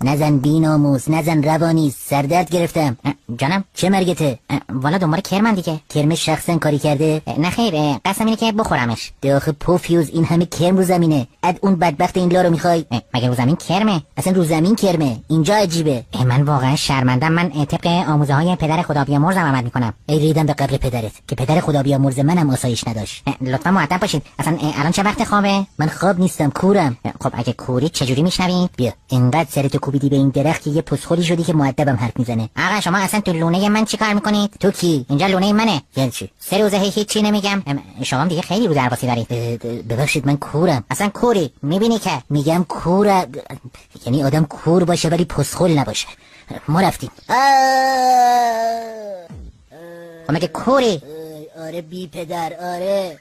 نزن بیناموس، نزن روانی، سردرد گرفتم. جانم چه مرگته؟ والا دنبال کرمم دیگه. کرم شخصا کاری کرده؟ نه خیر، قسم اینه که بخورمش. داخل پوفیوز این همه کرم رو زمینه، اد اون بدبخت این لا رو میخوای؟ مگه رو زمین کرمه؟ اصلا رو زمین کرمه، اینجا عجیبه. من واقعا شرمندم. من طبق آموزه های پدر خدا بیامرزم عمل میکنم. ای ریدم به قبر پدرت که پدر خدا بیامرز منم آسایش نداشت. لطفا مؤدب باشید. اصلا الان چه وقت خوابه؟ من خواب نیستم، کورم. خب اگه کوری چجوری میشنوید؟ بیا اینقدر سرتو کوبیدی به این درخت که یه پسخولی شدی که مؤدبم حرف میزنه. آقا شما اصلا تو لونه من چیکار میکنید؟ تو کی؟ اینجا لونه منه. یعنی چی؟ 3 روزه هیچی نمیگم. شما دیگه خیلی رو درباسی دارید. ببخشید من کورم. اصلا کوری میبینی که میگم کورم، یعنی آدم کور باشه ولی پسخول نباشه. ما رفتیم. مگه کوری؟ آره بی پدر، آره.